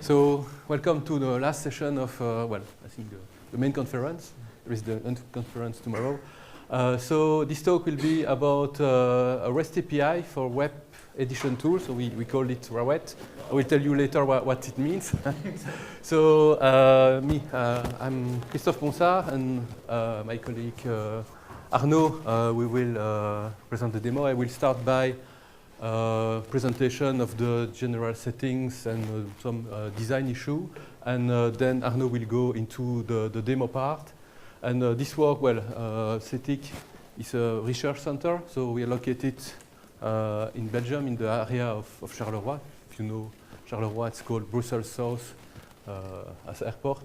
So, welcome to the last session of, well, I think the main conference. There is the conference tomorrow. So, this talk will be about a REST API for web edition tool. So, we call it Rawet. I will tell you later what it means. So, I'm Christophe Ponsard, and my colleague Arnaud, we will present the demo. I will start by presentation of the general settings and some design issue, and then Arnaud will go into the demo part. And this work, well, CETIC is a research center, so we are located in Belgium, in the area of Charleroi. If you know Charleroi, it's called Brussels South as airport.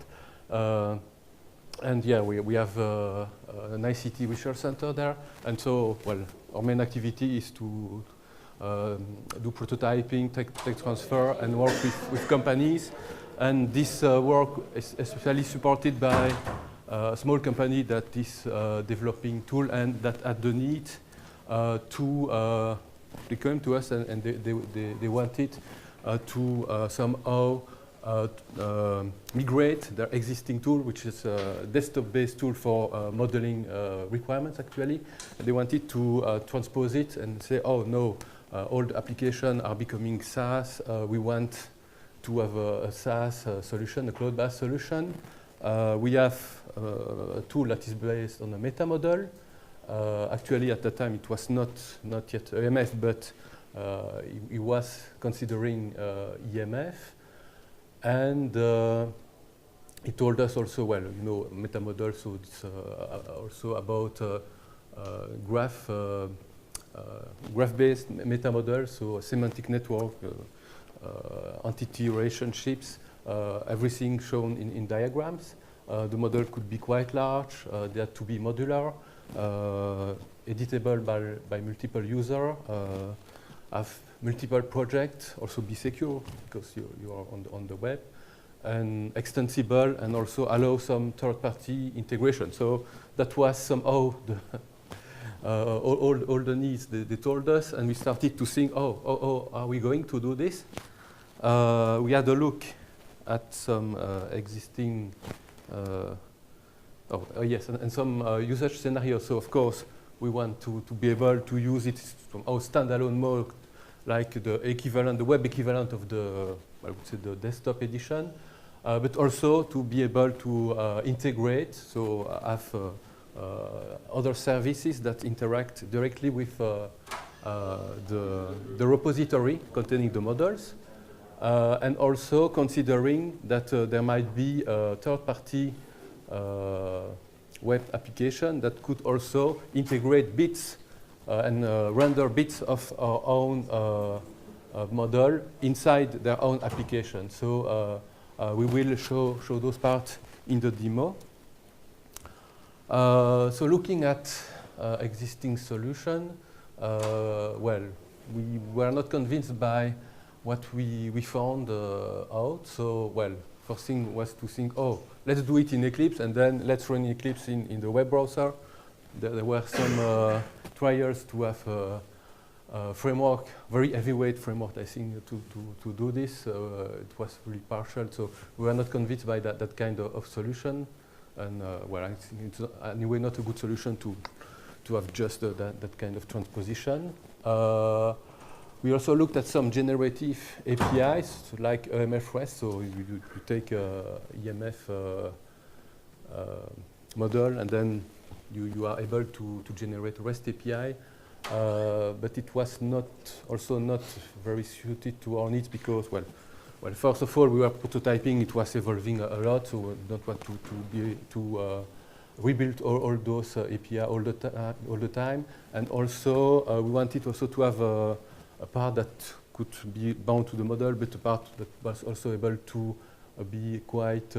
And yeah, we have an ICT research center there, and so, well, our main activity is to do prototyping, tech transfer, and work with companies. And this work is especially supported by a small company that is developing tool and that had the need to, they came to us and they wanted to somehow migrate their existing tool, which is a desktop-based tool for modeling requirements, actually. And they wanted to transpose it and say, oh no, all the applications are becoming SaaS. We want to have a SaaS solution, a cloud-based solution. We have a tool that is based on a meta model. Actually, at the time, it was not yet EMF, but he was considering EMF. And he told us also, well, you know, meta model, so it's also about graph-based meta model, so semantic network, entity relationships, everything shown in diagrams. The model could be quite large. They had to be modular, editable by multiple users, have multiple projects, also be secure because you are on the web, and extensible, and also allow some third-party integration. So that was somehow the all the needs they told us, and we started to think, oh, are we going to do this? We had a look at some existing, yes, and some usage scenarios. So of course, we want to be able to use it from our standalone mode, like the equivalent, the web equivalent of the, I would say, the desktop edition, but also to be able to integrate, so have other services that interact directly with the repository containing the models, and also considering that there might be a third-party web application that could also integrate bits and render bits of our own model inside their own application. So we will show those parts in the demo. So looking at existing solution, well, we were not convinced by what we found out. So, well, first thing was to think, oh, let's do it in Eclipse, and then let's run Eclipse in the web browser. There were some trials to have a framework, very heavyweight framework, I think, to do this. It was really partial, so we were not convinced by that kind of solution. And well, I think it's anyway not a good solution to have just that kind of transposition. We also looked at some generative APIs, so like EMF REST. So you take EMF model, and then you are able to generate a REST API. But it was also not very suited to our needs because, well, first of all, we were prototyping. It was evolving a lot, so we don't want to rebuild all those API all the time. And also, we wanted also to have a part that could be bound to the model, but a part that was also able to be quite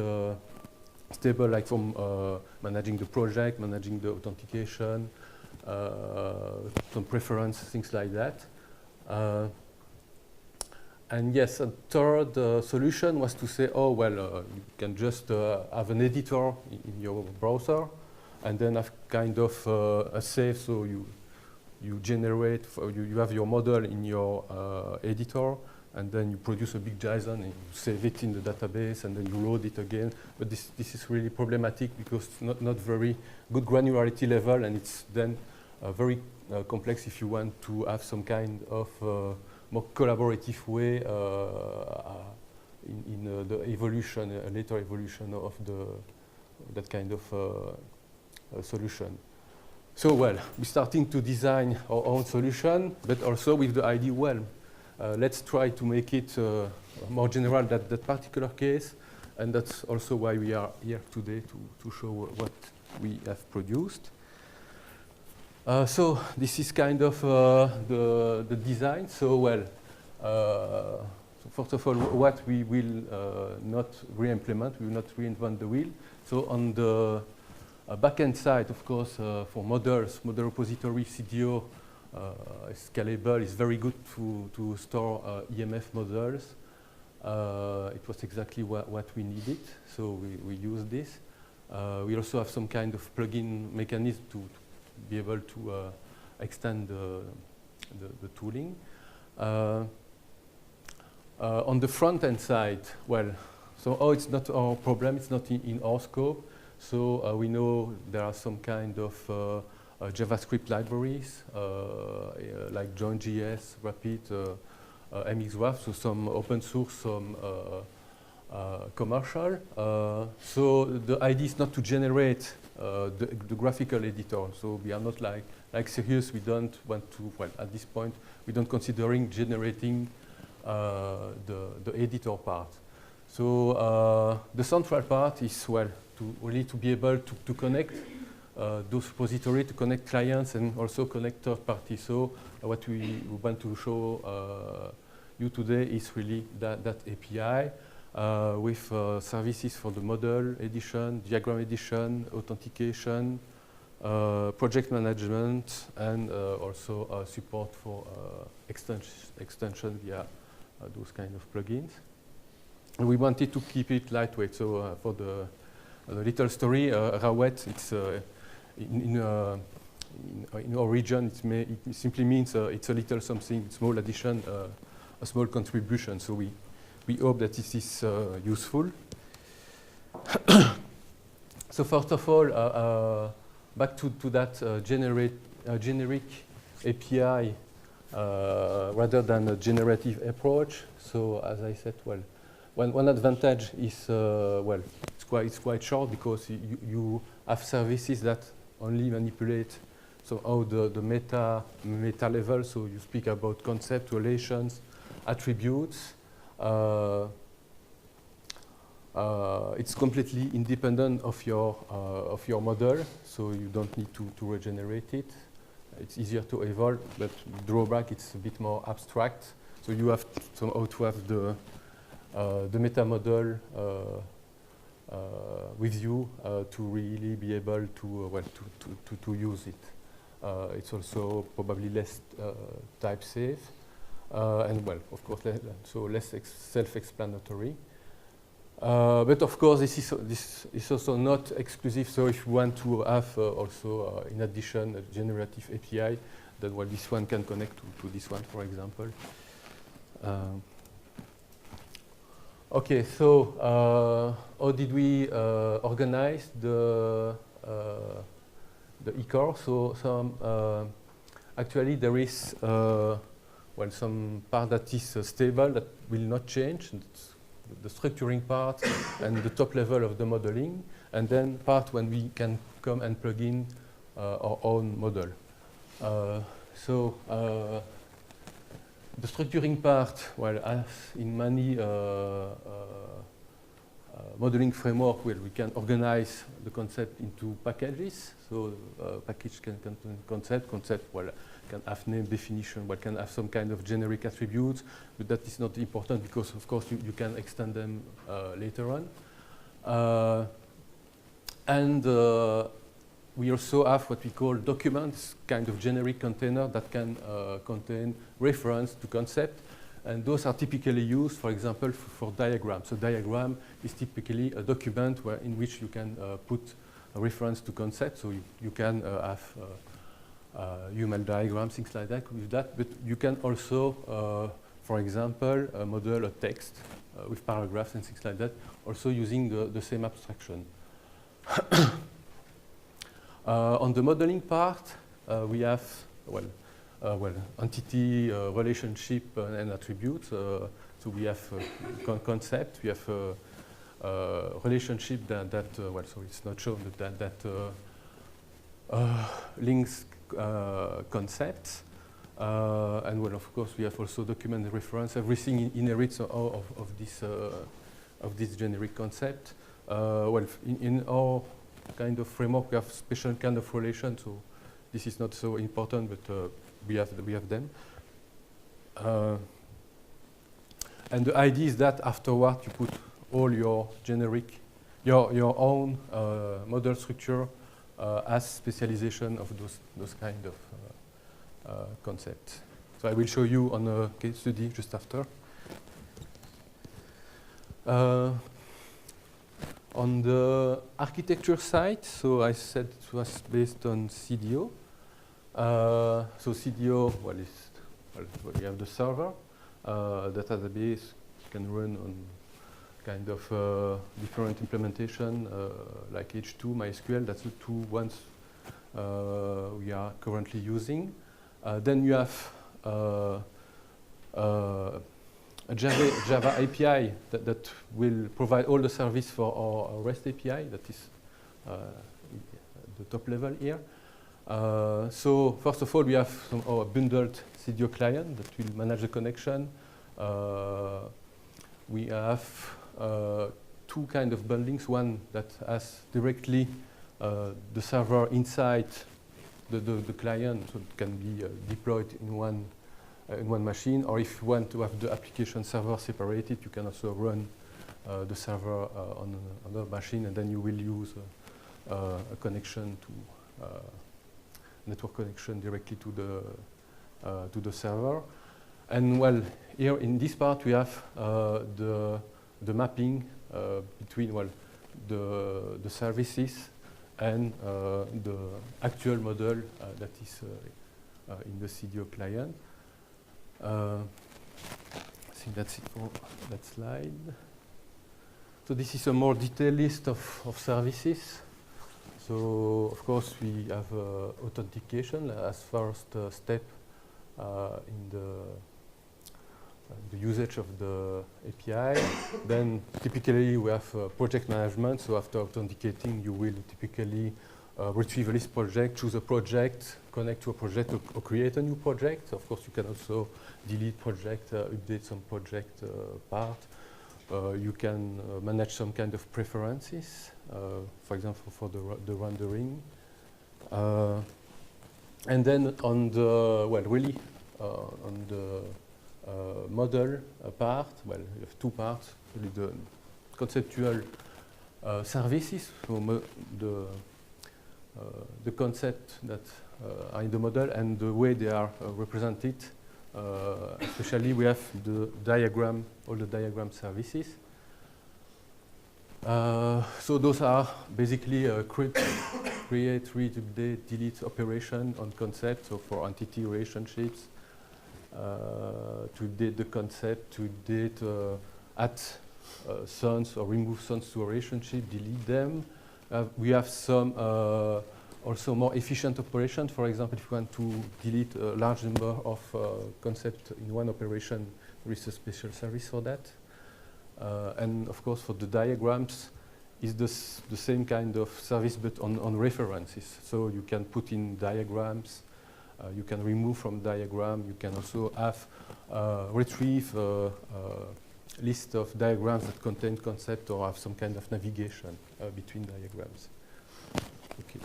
stable, like from managing the project, managing the authentication, some preference, things like that. And yes, a third solution was to say, oh, well, you can just have an editor in your browser, and then have kind of a save, so you generate, you have your model in your editor, and then you produce a big JSON and you save it in the database and then you load it again. But this is really problematic because it's not very good granularity level, and it's then very complex if you want to have some kind of more collaborative way in the evolution, later evolution of that kind of solution. So, well, we're starting to design our own solution, but also with the idea, well, let's try to make it more general that particular case, and that's also why we are here today to show what we have produced. So this is kind of the design. So, well, so first of all, what we will not re-implement, we will not reinvent the wheel. So on the backend side, of course, for models, model repository, CDO is scalable, is very good to store EMF models. It was exactly what we needed, so we use this. We also have some kind of plugin mechanism to be able to extend the tooling. On the front-end side, well, so it's not our problem, it's not in our scope. So we know there are some kind of JavaScript libraries like Join.js, Rapid, MXWrap, so some open source, some commercial. So the idea is not to generate the graphical editor. So we are not like serious. We don't want to. Well, at this point, we don't considering generating the editor part. So the central part is, well, to really to be able to connect those repositories, to connect clients and also connect third parties. So what we want to show you today is really that API with services for the model edition, diagram edition, authentication, project management, and also support for extension via those kind of plugins. And we wanted to keep it lightweight. So for the little story, Rawet, it's in our region, it simply means it's a little something, small addition, a small contribution. So we hope that this is useful. So first of all, back to that generic API rather than a generative approach. So as I said, well, one advantage is well, it's quite short because you have services that only manipulate somehow the meta level. So you speak about concept, relations, attributes. It's completely independent of your model, so you don't need to regenerate it. It's easier to evolve, but drawback, it's a bit more abstract. So you have somehow to have the meta model with you to really be able to well to use it. It's also probably less type safe, and well, of course, so less self-explanatory. But of course, this is also not exclusive. So if you want to have also, in addition, a generative API, then well, this one can connect to this one, for example. Okay, so how did we organize the eCore? So actually there is well, some part that is stable that will not change. The structuring part and the top level of the modeling, and then part when we can come and plug in our own model. So the structuring part, well, as in many modeling framework, where we can organize the concept into packages. So package can contain concept, well, can have name, definition, well, can have some kind of generic attributes, but that is not important because, of course, you can extend them later on. And we also have what we call documents, kind of generic container that can contain reference to concept. And those are typically used, for example, for diagrams. So diagram is typically a document in which you can put a reference to concept. So you can have UML diagrams, things like that with that. But you can also for example, a model, a text with paragraphs and things like that, also using the same abstraction. On the modeling part, we have, entity, relationship, and attributes. So we have concept, we have relationship that so it's not shown that links concepts. And well, of course, we have also document reference. Everything inherits of this generic concept. Well, in our kind of framework, we have special kind of relation. So this is not so important, but we have them. And the idea is that afterward, you put all your generic, your own model structure as specialization of those kind of concepts. So I will show you on a case study just after. On the architecture side, so I said it was based on CDO. So CDO, we have the server, database can run on kind of different implementation like H2, MySQL. That's the two ones we are currently using. Then you have a Java API that will provide all the service for our REST API. That is the top level here. So first of all, we have some bundled CDO client that will manage the connection. We have two kind of bundlings. One that has directly the server inside the client, so it can be deployed in one machine, or if you want to have the application server separated, you can also run the server on another machine, and then you will use a connection to network connection directly to the server. And well, here in this part we have the mapping between the services and the actual model that is in the CDO client. I think that's it for that slide. So this is a more detailed list of services. So of course we have authentication as first step in the usage of the API. Then typically we have project management. So after authenticating, you will typically retrieve a list project, choose a project, connect to a project, or create a new project. Of course, you can also delete project, update some project part. You can manage some kind of preferences, for example, for the rendering. And then on the, on the model part, you have two parts, really the conceptual services, so the concept that are in the model and the way they are represented. Especially we have the diagram, all the diagram services. So those are basically create, read, update, delete operation on concept. So for entity relationships, to update the concept, to update add sons or remove sons to a relationship, delete them. We have some also more efficient operation. For example, if you want to delete a large number of concepts in one operation, there is a special service for that. And of course, for the diagrams, is the same kind of service, but on references. So you can put in diagrams, you can remove from diagram, you can also have retrieve a list of diagrams that contain concept or have some kind of navigation between diagrams. Okay.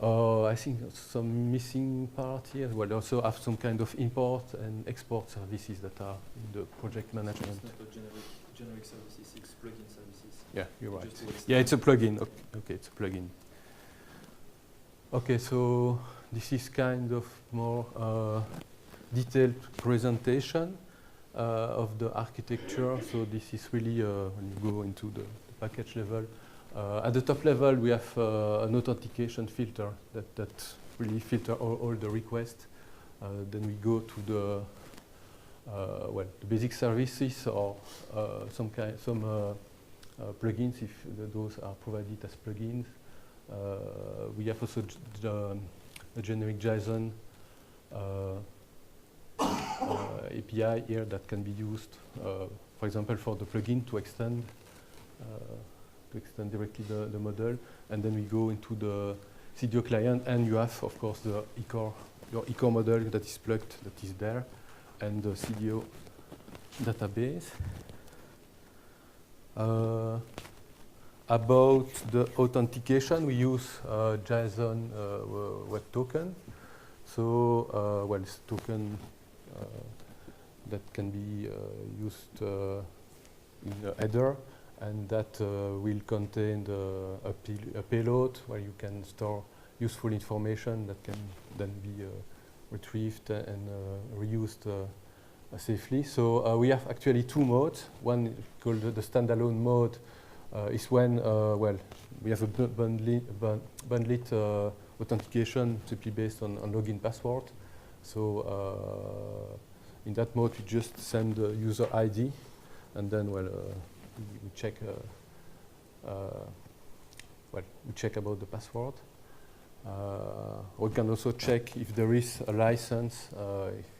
I think some missing part here. Well, also have some kind of import and export services that are in the project management. It's not a generic services, it's plugin services. Yeah, you're right. Yeah, it's a plugin. Okay, it's a plugin. Okay, so this is kind of more detailed presentation of the architecture. So this is really when you go into the package level. At the top level, we have an authentication filter that really filter all the requests. Then we go to well, the basic services or some plugins, if those are provided as plugins. We have also a generic JSON API here that can be used, for example, for the plugin to extend directly the model. And then we go into the CDO client, and you have, of course, the your eCore model that is plugged, that is there, and the CDO database. About the authentication, we use JSON web token. So, well, it's a token that can be used in a header, and that will contain a payload where you can store useful information that can then be retrieved and reused safely. So we have actually two modes. One called the standalone mode is when, well, we have a bundled authentication simply based on login password. So in that mode, we just send the user ID, and then, well, we check. Well, we check about the password. We can also check if there is a license.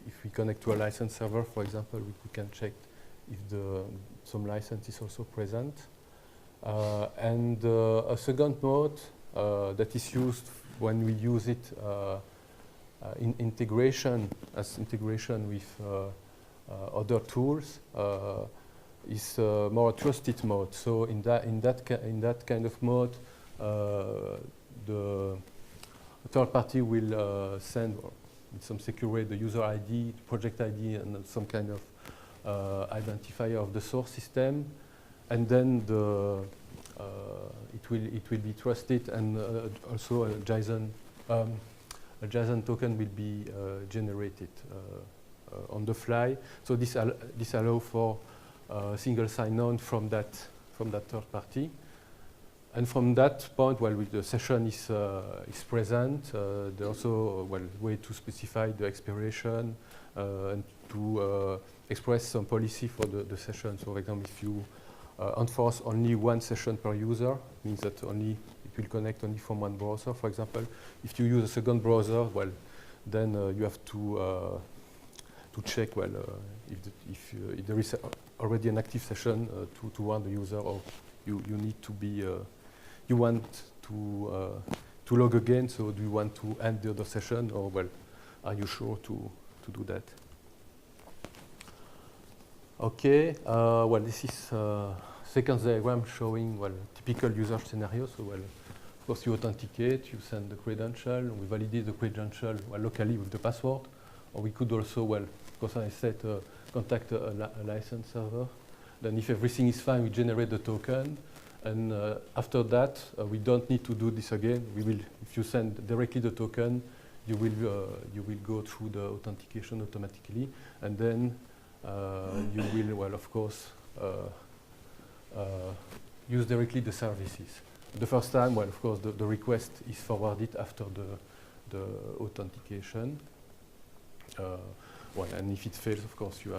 If we connect to a license server, for example, we can check if some license is also present. And a second mode that is used when we use it in integration with other tools is more a trusted mode. So in that kind of mode, the third party will send in some secure way the user ID, project ID, and some kind of identifier of the source system, and then it will be trusted, and also a JSON token will be generated on the fly. So this allows for single sign-on from that third party. And from that point, while the session is present, there's also way to specify the expiration and to express some policy for the session. So, for example, if you enforce only one session per user, means that it will connect only from one browser. For example, if you use a second browser, well, then you have to check if there is already an active session to warn the user, or you need to be you want to log again. So do you want to end the other session, or well, are you sure to do that? Okay. Well, this is sequence diagram showing typical user scenario. So of course you authenticate, you send the credential, we validate the credential locally with the password, or we could also of course I said contact a license server. Then if everything is fine, we generate the token. And after that, we don't need to do this again. We will, if you send directly the token, you will go through the authentication automatically, and then you will, of course, use directly the services. The first time, of course, the request is forwarded after the authentication. And if it fails, of course, you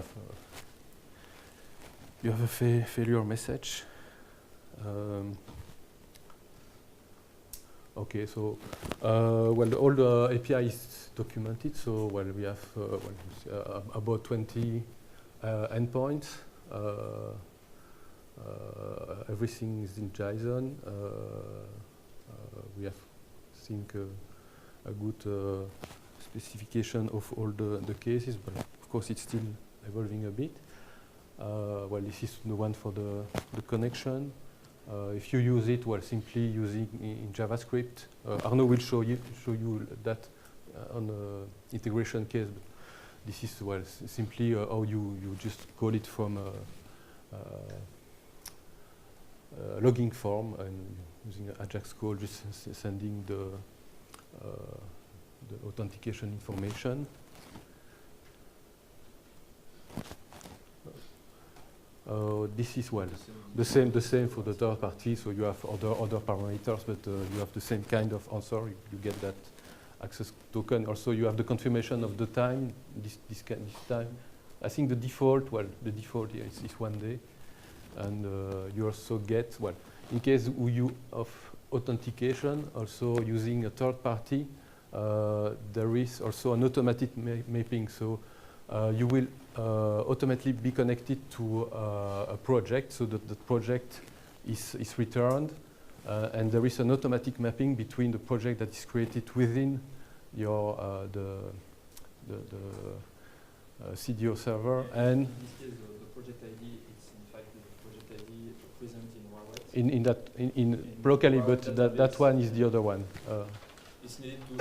have a failure message. Okay, so all the API is documented. So we have about 20 endpoints. Everything is in JSON. We have, I think, a good specification of all the cases, but of course it's still evolving a bit. This is the one for the connection. If you use it, simply using in JavaScript. Arnaud will show you that on the integration case. This is simply how you just call it from a logging form, and using an Ajax call, just sending the authentication information. This is the same for the third party. So you have other parameters, but you have the same kind of answer. You get that access token. Also, you have the confirmation of the time. This time I think the default here is 1 day, and you also get, well, in case you of authentication, also using a third party, there is also an automatic mapping. So you will automatically be connected to a project, so that the project is returned, and there is an automatic mapping between the project that is created within your CDO server and in this case, the project ID, it's in fact the project ID present in Huawei. in locally, but that one is the other one. It's needed to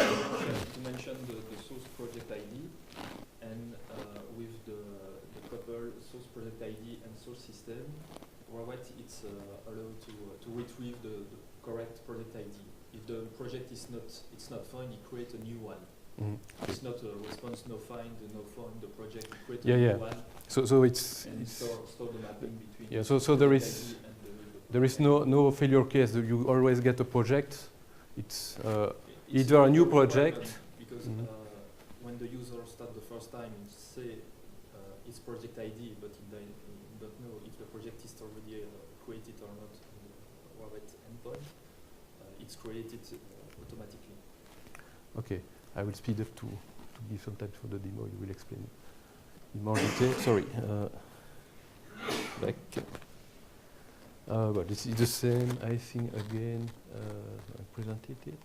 mention the source project ID, and with the couple source project ID and source system, Huawei it's allowed to retrieve the correct project ID. If the project is not found, it creates a new one. Mm-hmm. It's not a response, no find the project, it creates Yeah, a new yeah. one. So it's Store the mapping between. yeah. So there is no failure case. You always get a project. It's either a new project. Because when the user starts the first time, it say it's project ID, but it don't know if the project is already created or not on the Huawei endpoint. It's created automatically. Okay, I will speed up to give some time for the demo. You will explain in more detail. Sorry. Back. Well, this is the same, I think, again. I presented it.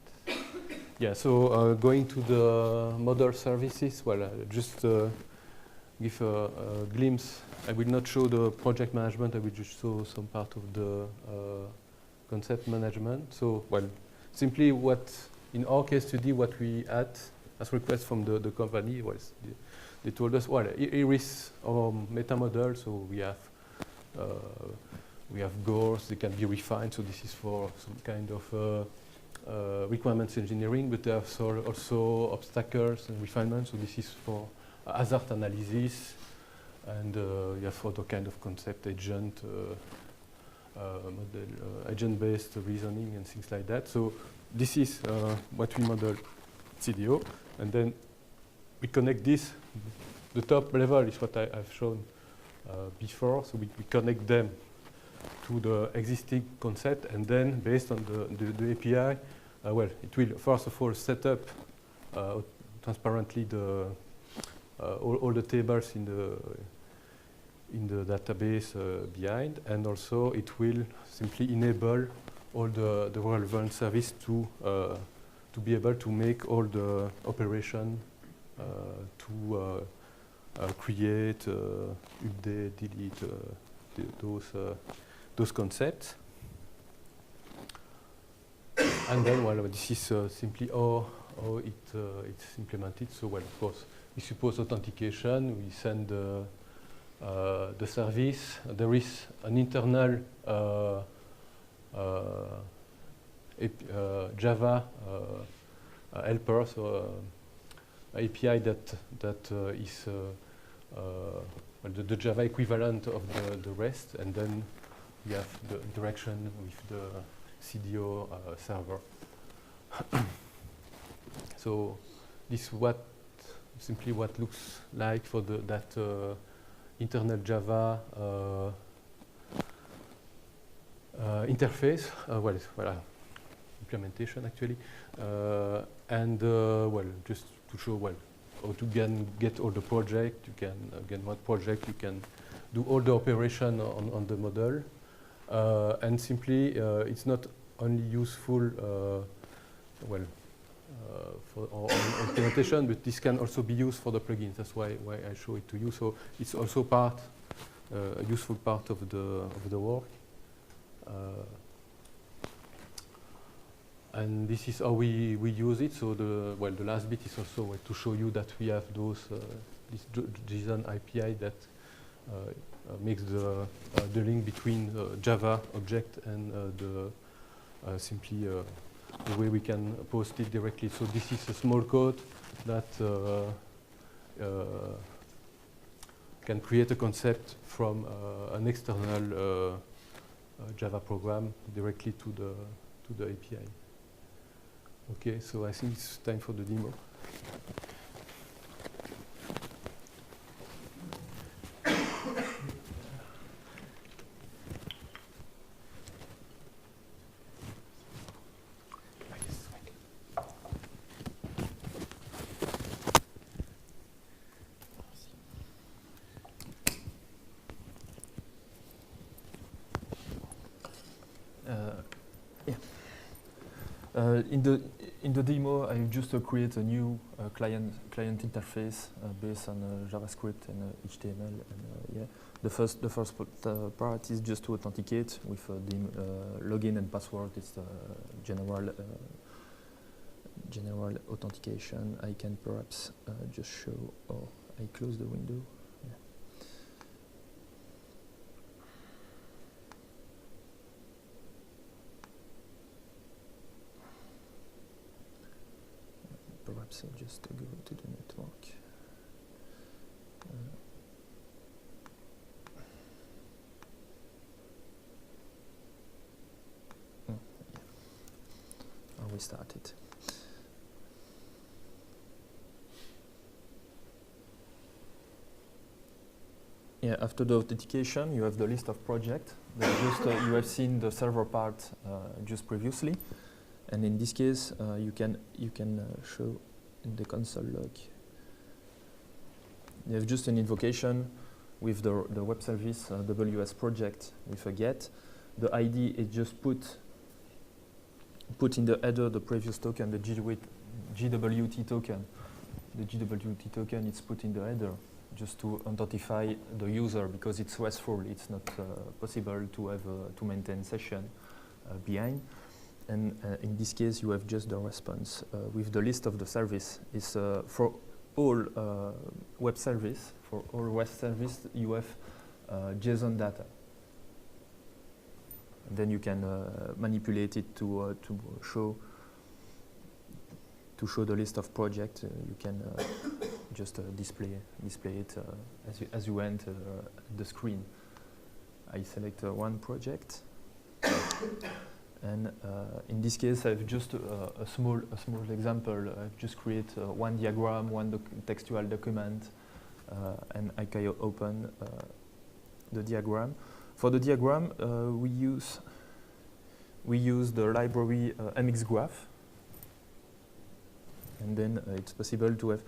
Yeah, so going to the model services, well, just give a glimpse. I will not show the project management, I will just show some part of the concept management. So, well, simply what, in our case study, what we had as request from the company was, they told us, well, here is our meta model, so we have goals, they can be refined, so this is for some kind of requirements engineering, but there are also obstacles and refinements, so this is for hazard analysis, and you have other kind of concept agent, model, agent-based reasoning and things like that. So this is what we model CDO, and then we connect this. The top level is what I've shown before, so we connect them to the existing concept, and then based on the API, well, it will first of all set up transparently all the tables in the database behind, and also it will simply enable all the relevant service to be able to make all the operation to create, update, delete those concepts. And then, well, this is simply how it's implemented. So, well, of course, we suppose authentication. We send the service. There is an internal Java helper, so API that is well, the Java equivalent of the REST, and then we have the interaction with the CDO server. So this is simply what looks like for that internal Java interface. Well, implementation actually, and well, just to show how to get all the project. You can again one project. You can do all the operation on the model. And simply, it's not only useful for our implementation, but this can also be used for the plugins. That's why I show it to you. So it's also a useful part of the work. And this is how we use it. So the last bit is also to show you that we have this JSON API that makes the link between Java object and simply the way we can post it directly. So this is a small code that can create a concept from an external Java program directly to the API. Okay, so I think it's time for the demo. Yeah. In the demo, I just create a new client interface based on JavaScript and HTML. And yeah, the first part is just to authenticate with the login and password. It's the general authentication. I can perhaps just show. Oh, I close the window. Yeah. Perhaps I'll just go to the network. Yeah. I'll restart it. Yeah, after the authentication, you have the list of projects. You have seen the server part just previously. And in this case, you can show in the console log. You have just an invocation with the web service WS project with a get. The ID is just put in the header the previous token, the GWT token. The GWT token is put in the header just to identify the user because it's RESTful. It's not possible to have to maintain session behind. And in this case, you have just the response with the list of the service. It's for all web service, for all REST service, you have JSON data. And then you can manipulate it to show the list of projects. You can just display it as you enter the screen. I select one project. And in this case, I've just a small example. I've just create one diagram, one textual document, and I can open the diagram. For the diagram, we use the library MXGraph, and then it's possible to have.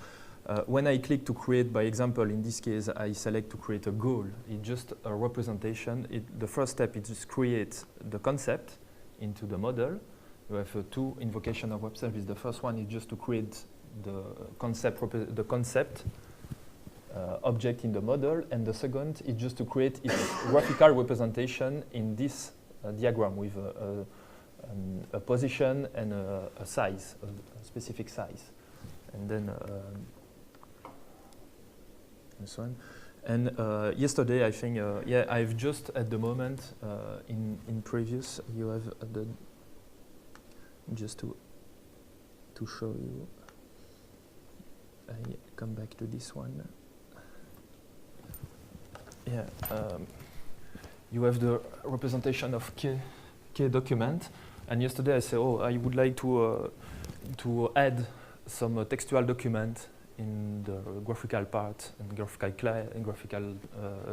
When I click to create, by example, in this case, I select to create a goal. It's just a representation. The first step is just create the concept into the model. You have two invocation of web service. The first one is just to create the concept object in the model, and the second is just to create its graphical representation in this diagram with a position and a size, a specific size, and then this one. And yesterday, I think, yeah, I've just at the moment in previous, you have the just to show you. I come back to this one. Yeah, you have the representation of K document, and yesterday I said, oh, I would like to add some textual document in the graphical part and graphical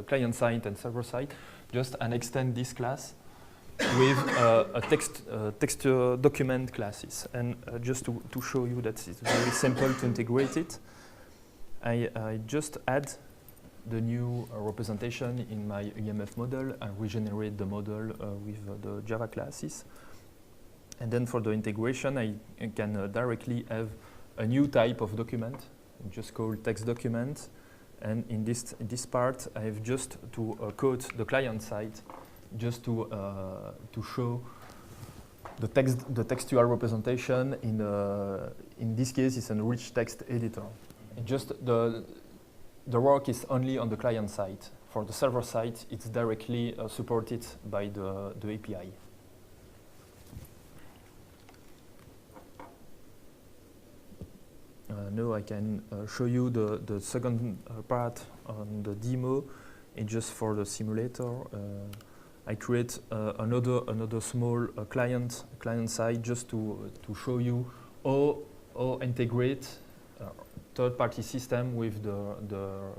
client side and server side, and extend this class with a text document classes. And just to show you that it's very simple to integrate it, I just add the new representation in my EMF model and regenerate the model with the Java classes. And then for the integration, I can directly have a new type of document, just called text document. And in this part, I have just to code the client side, just to show the textual representation. In this case, it's a rich text editor. And just the work is only on the client side. For the server side, it's directly supported by the API. Now I can show you the second part on the demo. It's just for the simulator. I create another small client side just to show you how integrate third-party system with the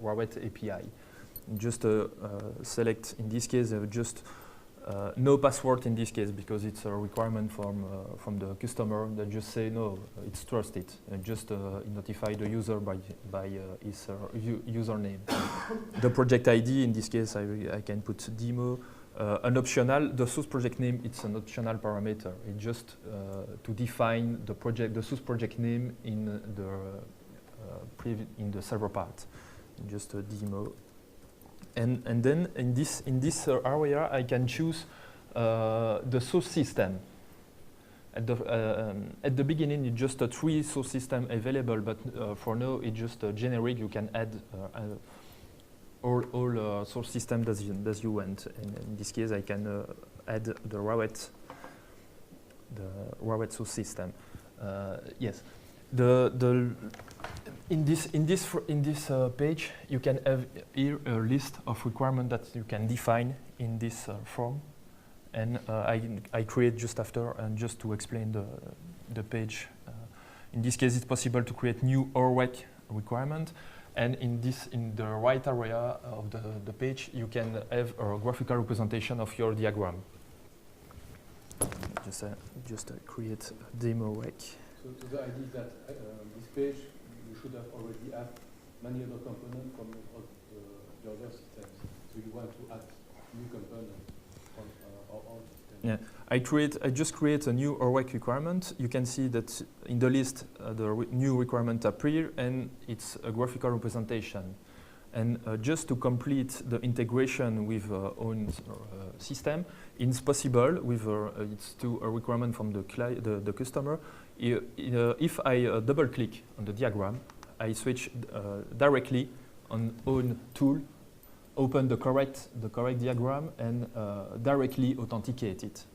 Rawet API. Just select, in this case, just no password in this case, because it's a requirement from the customer that just say no, it's trusted, and just notify the user by his username. The project ID, in this case, I can put demo. an optional, the source project name, it's an optional parameter. It's just to define the source project name in the server part, just a demo. And then in this area, I can choose the source system. At the beginning, it's just a 3 source system available, but for now, it's just generic. You can add all source system that you want. And in this case, I can add the Rawet source system. Yes, in this page, you can have here a list of requirements that you can define in this form, and I create just after, and just to explain the page. In this case, it's possible to create new ORWEC requirement. And in the right area of the page, you can have a graphical representation of your diagram. Just create a demo rec. So the idea is that this page, you should have already had many other components from the other systems. So you want to add new components from all systems. Yeah, I just create a new ORWEC requirement. You can see that in the list, the new requirement appear, and it's a graphical representation. And just to complete the integration with own system, it's possible with it's to a requirement from the customer. If I double click on the diagram, I switch directly on own tool, open the correct diagram, and directly authenticate it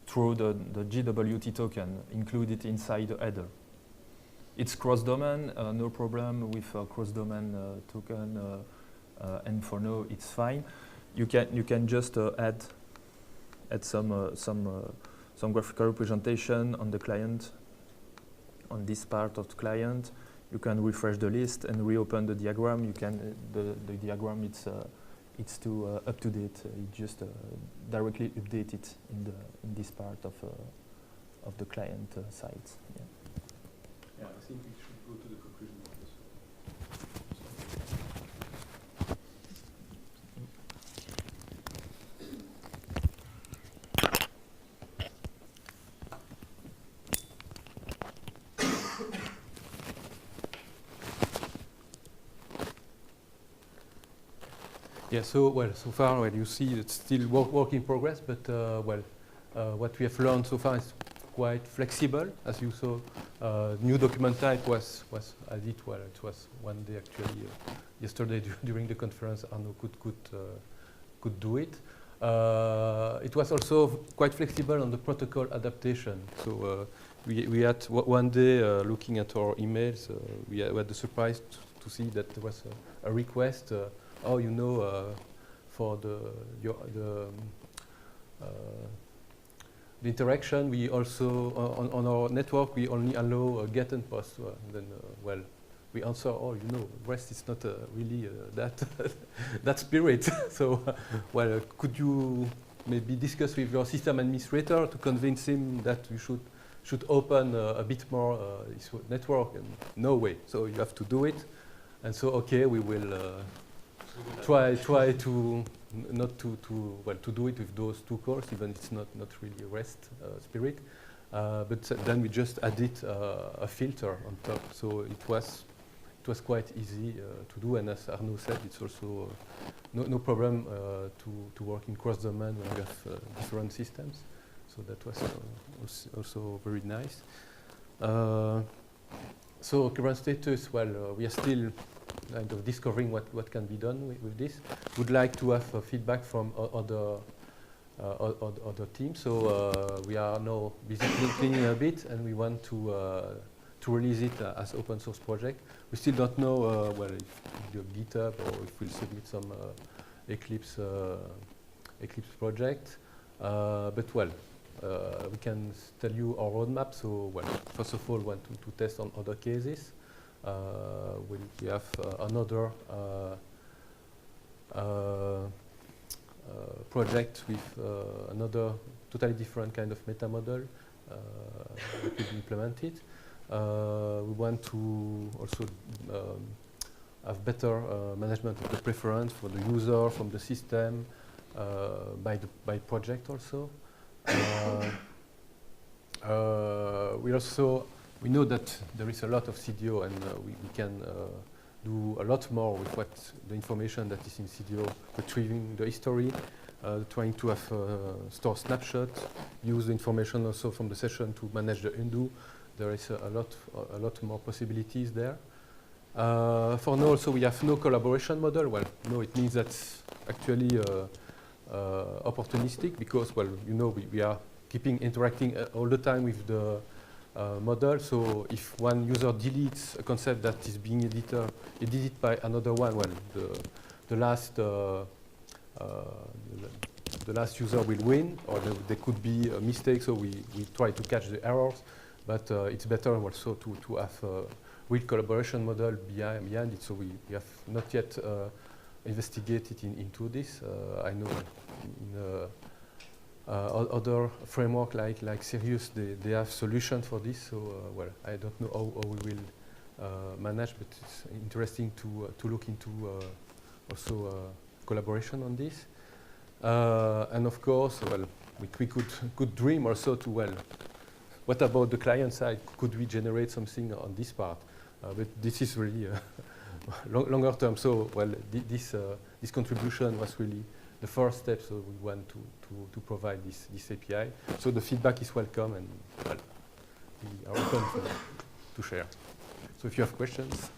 through the JWT token included inside the header. It's cross-domain, no problem with cross-domain token, and for now it's fine. You can just add some graphical representation on the client, on this part of the client. You can refresh the list and reopen the diagram. You can the diagram it's too up to date. It just directly update it in this part of the client side. Yeah. Yeah, I think we should go to the conclusion of this. Yeah, so far, you see it's still work in progress, but what we have learned so far is quite flexible. As you saw, new document type was added. Well, it was one day actually. Yesterday during the conference, Arnaud could do it. It was also quite flexible on the protocol adaptation. So we had one day looking at our emails, we had the surprise to see that there was a request. For the interaction, we also on our network we only allow get and post. Then we answer, REST is not really that spirit. So could you maybe discuss with your system administrator to convince him that we should open a bit more this network? And no way. So you have to do it. And so we will. Try to not to do it with those two cores, even it's not really REST spirit, but then we just added a filter on top, so it was quite easy to do, and as Arnaud said, it's also no problem to work in cross-domain when you have different systems, so that was also very nice. So current status, we are still kind of discovering what can be done with this. Would like to have feedback from other teams. So we are now busy cleaning a bit, and we want to release it as open source project. We still don't know if we'll do GitHub or if we'll submit some Eclipse project. But we can tell you our roadmap. So first of all, we want to test on other cases. We have another project with another totally different kind of meta model that will be implemented. We want to also have better management of the preference for the user, from the system, by project also. We know that there is a lot of CDO, and we can do a lot more with what the information that is in CDO, retrieving the history, trying to have store snapshot, use the information also from the session to manage the undo. There is a lot more possibilities there. For now, also we have no collaboration model. Well, no, it means that's actually opportunistic because, well, you know, we are keeping interacting all the time with the model. So if one user deletes a concept that is being edited by another one, well, the last user will win, or there could be a mistake. So we try to catch the errors, but it's better also to have a real collaboration model behind it. So we have not yet investigated into this. I know in other framework like Sirius, they have solutions for this. So well, I don't know how we will manage, but it's interesting to look into also collaboration on this. And of course, well, we could dream also to, well, what about the client side? Could we generate something on this part? But this is really longer term. So, well, this contribution was really the first step. So we want to provide this API. So the feedback is welcome, and well, we are open to share. So if you have questions.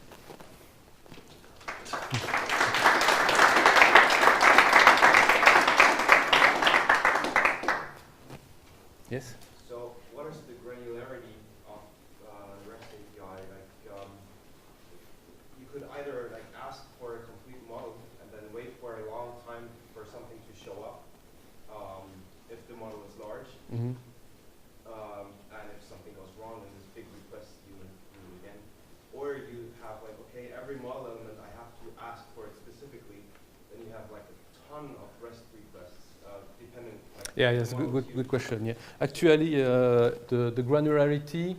Yes? So what is the granularity of the REST API? Like, you could either like ask for a complete model and then wait for a long time for something to show up if the model is large. Mm-hmm. And if something goes wrong in this big request, you would do it again. Or you have like, okay, every model element I have to ask for it specifically. Then you have like a ton of REST requests. Dependent, like yeah, yes, good question. Yeah, actually, the granularity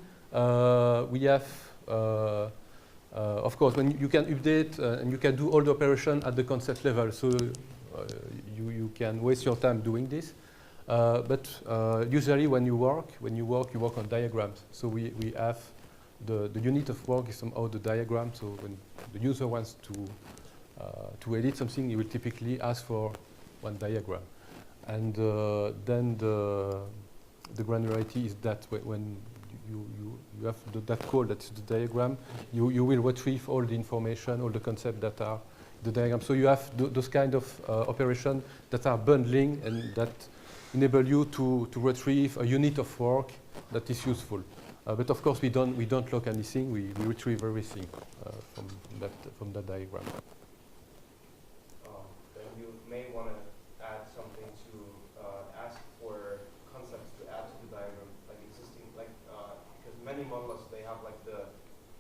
we have. Of course, when you can update and you can do all the operation at the concept level, so you can waste your time doing this. But usually, when you work on diagrams. So we have the unit of work is somehow the diagram. So when the user wants to edit something, he will typically ask for one diagram. And then the granularity is that when you have that call, that's the diagram, you will retrieve all the information, all the concepts that are the diagram. So you have those kind of operations that are bundling and that enable you to retrieve a unit of work that is useful. But of course, we don't lock anything. We retrieve everything from that diagram. Then you may want to add something to ask for concepts to add to the diagram, like existing, like because many models they have like the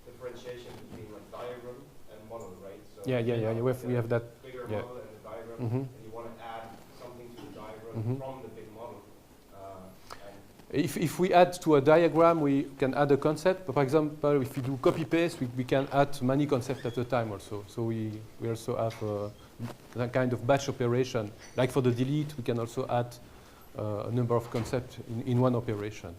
differentiation between like diagram and model, right? So we have that bigger model and the diagram, and you want to add something to the diagram from the big model. If we add to a diagram, we can add a concept. But for example, if we do copy paste, we can add many concepts at a time also. So we also have that kind of batch operation. Like for the delete, we can also add a number of concepts in one operation.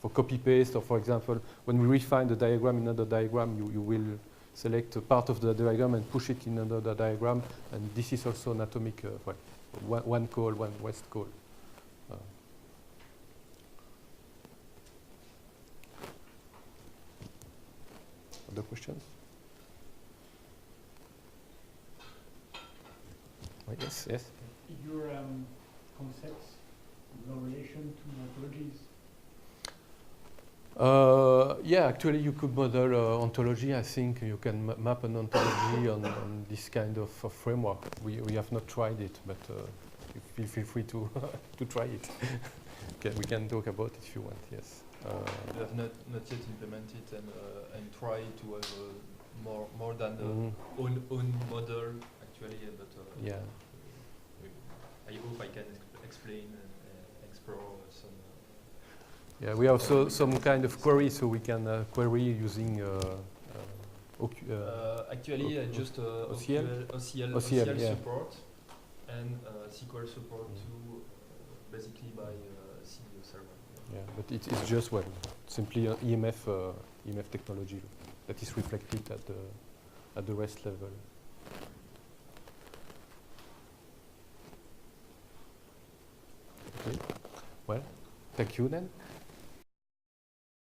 For copy paste, or for example, when we refine the diagram in another diagram, you will select a part of the diagram and push it in another diagram. And this is also an atomic, one call, one REST call. Other questions? Yes. Your concepts, no relation to ontologies? Yeah, actually you could model ontology. I think you can map an ontology on this kind of framework. We have not tried it, but feel free to try it. Okay, we can talk about it if you want, yes. We have not yet implemented and try to have more than the own model actually, but yeah. I hope I can explain and explore some. Yeah, we have also some kind of query, so we can query using. Actually, just OCL OCL yeah. support, and SQL support to basically by CDO server. Yeah, but it's just simply an EMF technology that is reflected at the REST level. Okay. Well, thank you then.